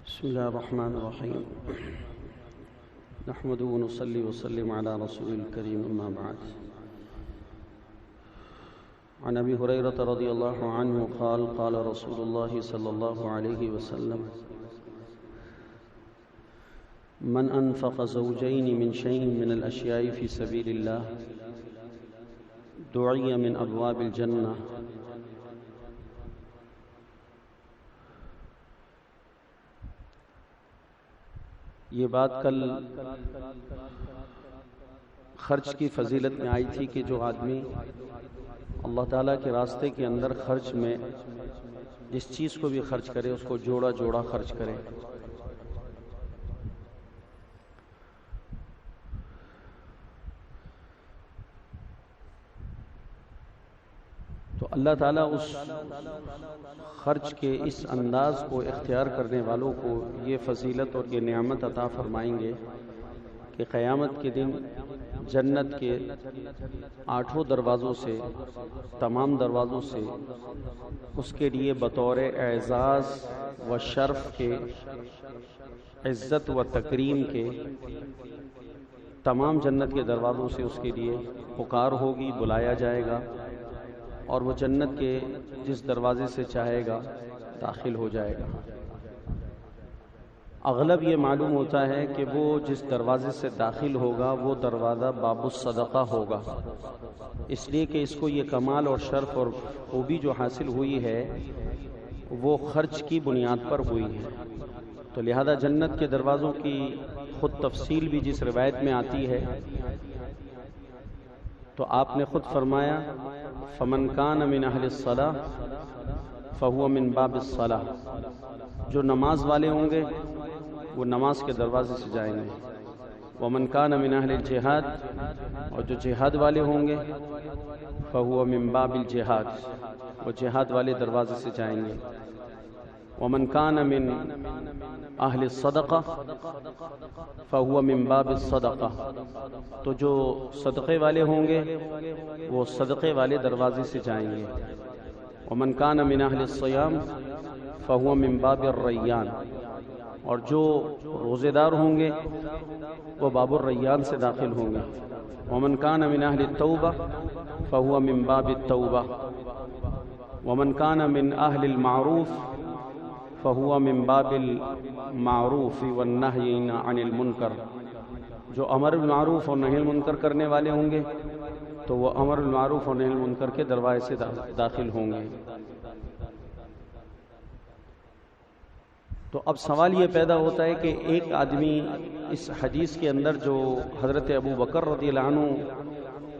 بسم الله الرحمن الرحيم نحمد ونصلي وسلم على رسول الكريم أما بعد عن أبي هريرة رضي الله عنه قال قال رسول الله صلى الله عليه وسلم من أنفق زوجين من شيء من الأشياء في سبيل الله دعي من أبواب الجنة یہ بات کل خرچ کی فضیلت میں آئی تھی کہ جو آدمی اللہ تعالیٰ کے راستے کے اندر خرچ میں جس چیز کو بھی خرچ کرے اس کو جوڑا جوڑا خرچ کرے. تو اللہ تعالیٰ اس خرچ کے اس انداز کو اختیار کرنے والوں کو یہ فضیلت اور یہ نعمت عطا فرمائیں گے کہ قیامت کے دن جنت کے 8 دروازوں سے تمام دروازوں سے اس کے لیے بطور اعزاز و شرف کے عزت و تکریم کے تمام جنت کے دروازوں سے اس کے لیے پکار ہوگی، بلایا جائے گا اور وہ جنت کے جس دروازے سے چاہے گا داخل ہو جائے گا. اغلب یہ معلوم ہوتا ہے کہ وہ جس دروازے سے داخل ہوگا وہ دروازہ باب الصدقہ ہوگا، اس لیے کہ اس کو یہ کمال اور شرف اور خوبی جو حاصل ہوئی ہے وہ خرچ کی بنیاد پر ہوئی ہے. تو لہذا جنت کے دروازوں کی خود تفصیل بھی جس روایت میں آتی ہے تو آپ نے خود فرمایا فمن کان من اہل الصلاۃ فہو من باب الصلاۃ، جو نماز والے ہوں گے وہ نماز کے دروازے سے جائیں گے. ومن کان من اہل الجہاد، اور جو جہاد والے ہوں گے فہو من باب الجہاد، وہ جہاد والے دروازے سے جائیں گے. ومن کان من اہل الصدقہ فہو من باب الصدقہ، تو جو صدقے والے ہوں گے وہ صدقے والے دروازے سے جائیں گے. ومن کان من اہل الصیام فہو من باب الریان، اور جو روزے دار ہوں گے وہ باب الریان سے داخل ہوں گے. ومن کان من اہل التوبہ فہو من باب التوبہ. ومن کان من اہل المعروف فہو من باب المعروف والنہی عن المنکر، جو امر بالمعروف اور نہی المنکر کرنے والے ہوں گے تو وہ امر بالمعروف اور نہی المنکر کے دروازے سے داخل ہوں گے. تو اب سوال یہ پیدا ہوتا ہے کہ ایک آدمی اس حدیث کے اندر جو حضرت ابو بکر رضی اللہ عنہ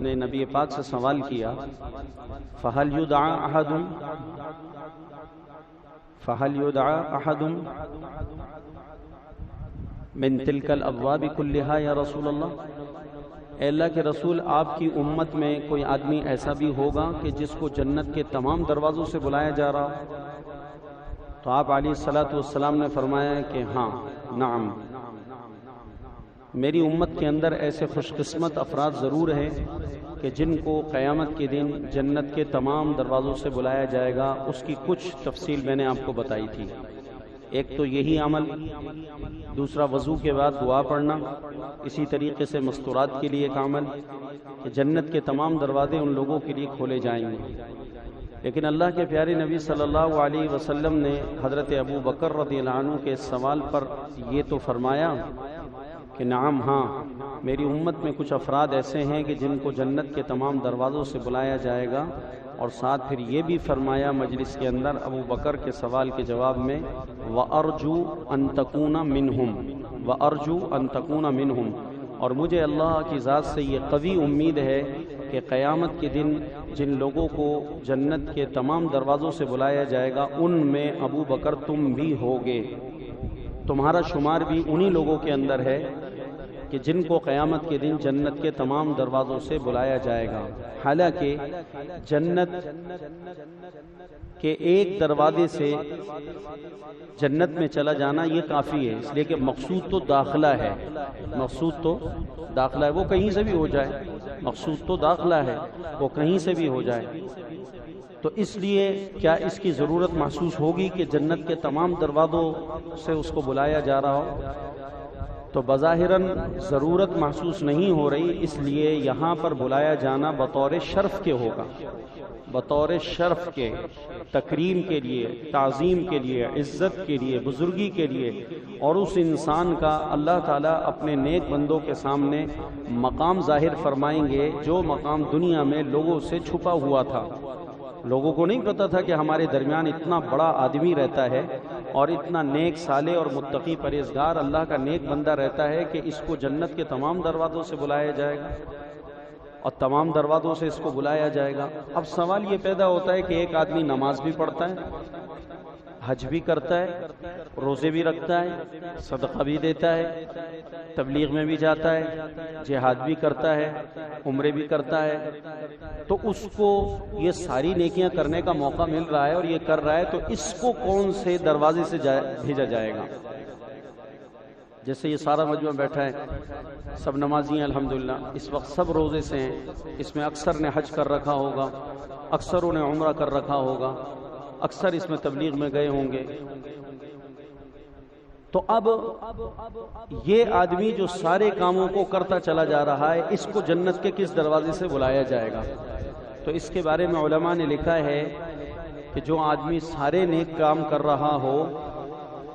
نے نبی پاک سے سوال کیا فَهَلْ يُدْعَى أَحَدٌ مِّن تِلْكَ الْأَبْوَابِ كُلِّهَا یا رسول اللہ، اے اللہ کے رسول آپ کی امت میں کوئی آدمی ایسا بھی ہوگا کہ جس کو جنت کے تمام دروازوں سے بلایا جا رہا؟ تو آپ علیہ الصلاۃ والسلام نے فرمایا کہ ہاں، نعم، میری امت کے اندر ایسے خوش قسمت افراد ضرور ہیں کہ جن کو قیامت کے دن جنت کے تمام دروازوں سے بلایا جائے گا. اس کی کچھ تفصیل میں نے آپ کو بتائی تھی. ایک تو یہی عمل، دوسرا وضو کے بعد دعا پڑھنا، اسی طریقے سے مستورات کے لیے ایک عمل کہ جنت کے تمام دروازے ان لوگوں کے لیے کھولے جائیں گے. لیکن اللہ کے پیارے نبی صلی اللہ علیہ وسلم نے حضرت ابو بکر رضی اللہ عنہ کے سوال پر یہ تو فرمایا کہ نعم، ہاں، میری امت میں کچھ افراد ایسے ہیں کہ جن کو جنت کے تمام دروازوں سے بلایا جائے گا. اور ساتھ پھر یہ بھی فرمایا مجلس کے اندر ابو بکر کے سوال کے جواب میں وَأَرْجُو أَن تَكُونَ مِنْهُمْ وَأَرْجُو أَن تَكُونَ مِنْهُمْ، اور مجھے اللہ کی ذات سے یہ قوی امید ہے کہ قیامت کے دن جن لوگوں کو جنت کے تمام دروازوں سے بلایا جائے گا ان میں ابو بکر تم بھی ہوگے، تمہارا شمار بھی انہی لوگوں کے اندر ہے کہ جن کو قیامت کے دن جنت کے تمام دروازوں سے بلایا جائے گا. حالانکہ جنت کے ایک دروازے سے جنت میں چلا جانا یہ کافی ہے، اس لیے کہ مقصود تو داخلہ ہے، مقصود تو داخلہ ہے، وہ کہیں سے بھی ہو جائے، مقصود تو داخلہ ہے، وہ کہیں سے بھی ہو جائے. تو اس لیے کیا اس کی ضرورت محسوس ہوگی کہ جنت کے تمام دروازوں سے اس کو بلایا جا رہا ہو؟ تو بظاہراً ضرورت محسوس نہیں ہو رہی، اس لیے یہاں پر بلایا جانا بطور شرف کے ہوگا، بطور شرف کے، تکریم کے لیے، تعظیم کے لیے، عزت کے لیے، بزرگی کے لیے، اور اس انسان کا اللہ تعالیٰ اپنے نیک بندوں کے سامنے مقام ظاہر فرمائیں گے جو مقام دنیا میں لوگوں سے چھپا ہوا تھا۔ لوگوں کو نہیں پتا تھا کہ ہمارے درمیان اتنا بڑا آدمی رہتا ہے اور اتنا نیک صالح اور متقی پرہیزگار اللہ کا نیک بندہ رہتا ہے کہ اس کو جنت کے تمام دروازوں سے بلایا جائے گا اور تمام دروازوں سے اس کو بلایا جائے گا۔ اب سوال یہ پیدا ہوتا ہے کہ ایک آدمی نماز بھی پڑھتا ہے، حج بھی کرتا ہے، روزے بھی رکھتا ہے، صدقہ بھی دیتا ہے، تبلیغ میں بھی جاتا ہے، جہاد بھی کرتا ہے، عمرے بھی کرتا ہے، تو اس کو یہ ساری نیکیاں کرنے کا موقع مل رہا ہے اور یہ کر رہا ہے، تو اس کو کون سے دروازے سے بھیجا جائے گا؟ جیسے یہ سارا مجمع بیٹھا ہے، سب نمازی ہیں الحمدللہ، اس وقت سب روزے سے ہیں، اس میں اکثر نے حج کر رکھا ہوگا، اکثروں نے عمرہ کر رکھا ہوگا، اکثر اس میں تبلیغ میں گئے ہوں گے۔ تو اب یہ آدمی جو سارے کاموں کو کرتا چلا جا رہا ہے، اس کو جنت کے کس دروازے سے بلایا جائے گا؟ تو اس کے بارے میں علماء نے لکھا ہے کہ جو آدمی سارے نیک کام کر رہا ہو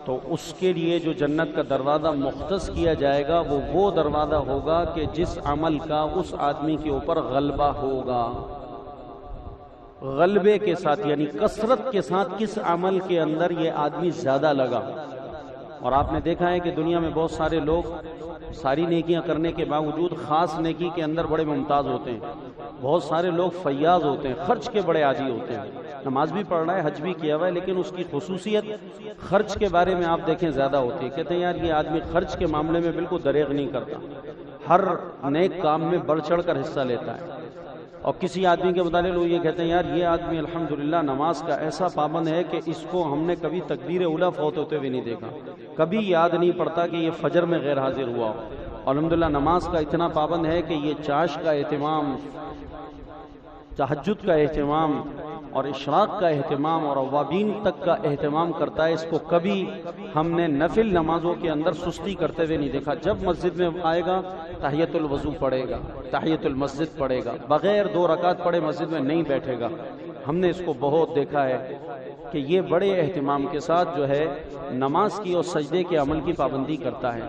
تو اس کے لیے جو جنت کا دروازہ مختص کیا جائے گا وہ دروازہ ہوگا کہ جس عمل کا اس آدمی کے اوپر غلبہ ہوگا، غلبے کے ساتھ، یعنی کثرت کے ساتھ کس عمل کے اندر یہ آدمی زیادہ لگا۔ اور آپ نے دیکھا ہے کہ دنیا میں بہت سارے لوگ ساری نیکیاں کرنے کے باوجود خاص نیکی کے اندر بڑے ممتاز ہوتے ہیں، بہت سارے لوگ فیاض ہوتے ہیں، خرچ کے بڑے عادی ہوتے ہیں، نماز بھی پڑھ رہا ہے، حج بھی کیا ہوا ہے، لیکن اس کی خصوصیت خرچ کے بارے میں آپ دیکھیں زیادہ ہوتی ہے۔ کہتے ہیں یار یہ آدمی خرچ کے معاملے میں بالکل دریغ نہیں کرتا، ہر نیک کام میں بڑھ چڑھ کر حصہ لیتا ہے۔ اور کسی آدمی کے متعلق لوگ یہ کہتے ہیں یار یہ آدمی الحمدللہ نماز کا ایسا پابند ہے کہ اس کو ہم نے کبھی تکبیر اولیٰ فوت ہوتے ہوئے نہیں دیکھا، کبھی یاد نہیں پڑتا کہ یہ فجر میں غیر حاضر ہوا ہو۔ الحمدللہ نماز کا اتنا پابند ہے کہ یہ چاش کا اہتمام، تہجد کا اہتمام اور اشراق کا اہتمام اور اوابین تک کا اہتمام کرتا ہے۔ اس کو کبھی ہم نے نفل نمازوں کے اندر سستی کرتے ہوئے نہیں دیکھا۔ جب مسجد میں آئے گا تحیۃ الوضو پڑھے گا، تحیۃ المسجد پڑھے گا، بغیر 2 رکعت پڑھے مسجد میں نہیں بیٹھے گا۔ ہم نے اس کو بہت دیکھا ہے کہ یہ بڑے اہتمام کے ساتھ جو ہے نماز کی اور سجدے کے عمل کی پابندی کرتا ہے۔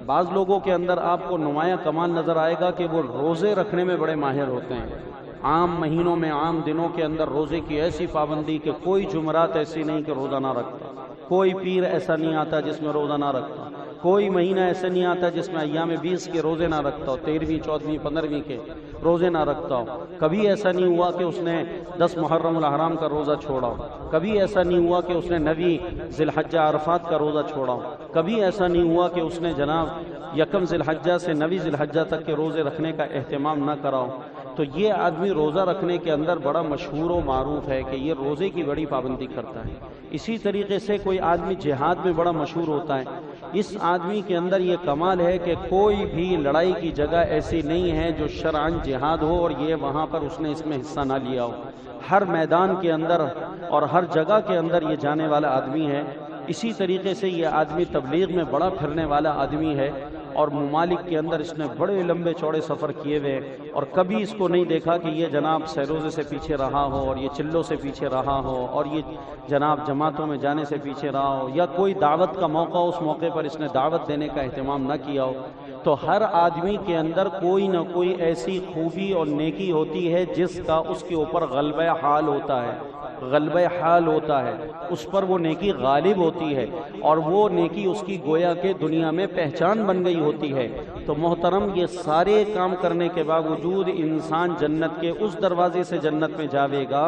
بعض لوگوں کے اندر آپ کو نمایاں کمال نظر آئے گا کہ وہ روزے رکھنے میں بڑے ماہر ہوتے ہیں، عام مہینوں میں، عام دنوں کے اندر روزے کی ایسی پابندی کہ کوئی جمعرات ایسی نہیں کہ روزہ نہ رکھتا، کوئی پیر ایسا نہیں آتا جس میں روزہ نہ رکھتا، کوئی مہینہ ایسا نہیں آتا جس میں ایام 20 کے روزے نہ رکھتا ہو، 13ویں 14ویں 15ویں کے روزے نہ رکھتا ہو۔ کبھی ایسا نہیں ہوا کہ اس نے 10 محرم الحرام کا روزہ چھوڑا ہو، کبھی ایسا نہیں ہوا کہ اس نے 9 ذی الحجہ عرفات کا روزہ چھوڑا ہو، کبھی ایسا نہیں ہوا کہ اس نے جناب 1 ذی الحجہ سے 9 ذی الحجہ تک کے روزے رکھنے کا اہتمام نہ کرا ہو۔ تو یہ آدمی روزہ رکھنے کے اندر بڑا مشہور و معروف ہے کہ یہ روزے کی بڑی پابندی کرتا ہے۔ اسی طریقے سے کوئی آدمی جہاد میں بڑا مشہور ہوتا ہے، اس آدمی کے اندر یہ کمال ہے کہ کوئی بھی لڑائی کی جگہ ایسی نہیں ہے جو شرعاً جہاد ہو اور یہ وہاں پر اس نے اس میں حصہ نہ لیا ہو، ہر میدان کے اندر اور ہر جگہ کے اندر یہ جانے والا آدمی ہے۔ اسی طریقے سے یہ آدمی تبلیغ میں بڑا پھرنے والا آدمی ہے اور ممالک کے اندر اس نے بڑے لمبے چوڑے سفر کیے ہوئے، اور کبھی اس کو نہیں دیکھا کہ یہ جناب سیروزے سے پیچھے رہا ہو اور یہ چلوں سے پیچھے رہا ہو اور یہ جناب جماعتوں میں جانے سے پیچھے رہا ہو، یا کوئی دعوت کا موقع اس موقع پر اس نے دعوت دینے کا اہتمام نہ کیا ہو۔ تو ہر آدمی کے اندر کوئی نہ کوئی ایسی خوبی اور نیکی ہوتی ہے جس کا اس کے اوپر غلبہ حال ہوتا ہے، غلبہ حال ہوتا ہے، اس پر وہ نیکی غالب ہوتی ہے اور وہ نیکی اس کی گویا کہ دنیا میں پہچان بن گئی ہوتی ہے۔ تو محترم یہ سارے کام کرنے کے باوجود انسان جنت کے اس دروازے سے جنت میں جاوے گا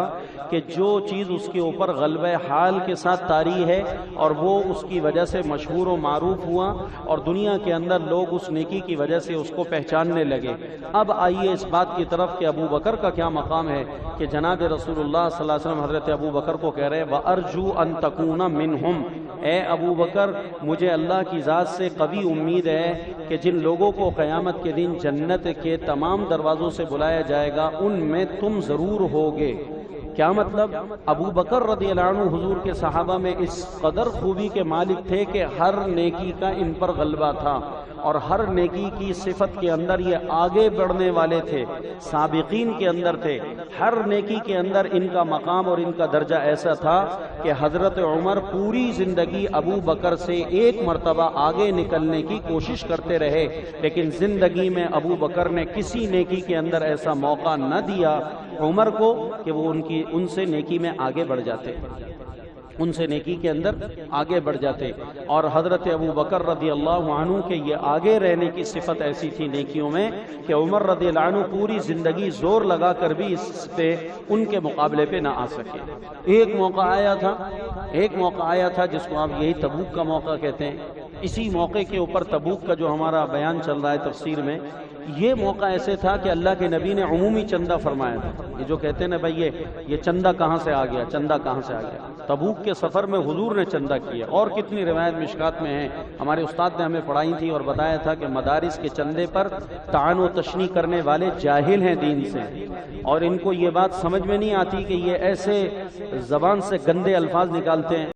کہ جو چیز اس کے اوپر غلبہ حال کے ساتھ طاری ہے اور وہ اس کی وجہ سے مشہور و معروف ہوا اور دنیا کے اندر لوگ اس نیکی کی وجہ سے اس کو پہچاننے لگے۔ اب آئیے اس بات کی طرف کہ ابو بکر کا کیا مقام ہے کہ جناب رسول اللہ صلی اللہ علیہ وسلم حضرت ابو بکر کو کہہ رہے وَأَرْجُو أَن تَكُونَ مِنْهُمْ، اے ابو بکر مجھے اللہ کی ذات سے قوی امید ہے کہ جن لوگوں کو قیامت کے دن جنت کے تمام دروازوں سے بلایا جائے گا ان میں تم ضرور ہوگے، کیا مطلب؟ ابو بکر رضی اللہ عنہ حضور کے صحابہ میں اس قدر خوبی کے مالک تھے کہ ہر نیکی کا ان پر غلبہ تھا، اور ہر نیکی کی صفت کے اندر یہ آگے بڑھنے والے تھے، سابقین کے اندر تھے۔ ہر نیکی کے اندر ان کا مقام اور ان کا درجہ ایسا تھا کہ حضرت عمر پوری زندگی ابو بکر سے ایک مرتبہ آگے نکلنے کی کوشش کرتے رہے، لیکن زندگی میں ابو بکر نے کسی نیکی کے اندر ایسا موقع نہ دیا عمر کو کہ وہ ان سے نیکی میں آگے بڑھ جاتے، ان سے نیکی کے اندر آگے بڑھ جاتے۔ اور حضرت ابو بکر رضی اللہ عنہ کے یہ آگے رہنے کی صفت ایسی تھی نیکیوں میں کہ عمر رضی اللہ عنہ پوری زندگی زور لگا کر بھی اس پہ ان کے مقابلے پہ نہ آ سکے۔ ایک موقع آیا تھا جس کو آپ یہی تبوک کا موقع کہتے ہیں۔ اسی موقع کے اوپر تبوک کا جو ہمارا بیان چل رہا ہے تفسیر میں، یہ موقع ایسے تھا کہ اللہ کے نبی نے عمومی چندہ فرمایا تھا۔ یہ جو کہتے ہیں نا بھائی یہ چندہ کہاں سے آ گیا، چندہ کہاں سے آ گیا، تبوک کے سفر میں حضور نے چندہ کیا۔ اور کتنی روایت مشکات میں ہیں، ہمارے استاد نے ہمیں پڑھائی تھی اور بتایا تھا کہ مدارس کے چندے پر طعن و تشنیع کرنے والے جاہل ہیں دین سے، اور ان کو یہ بات سمجھ میں نہیں آتی کہ یہ ایسے زبان سے گندے الفاظ نکالتے ہیں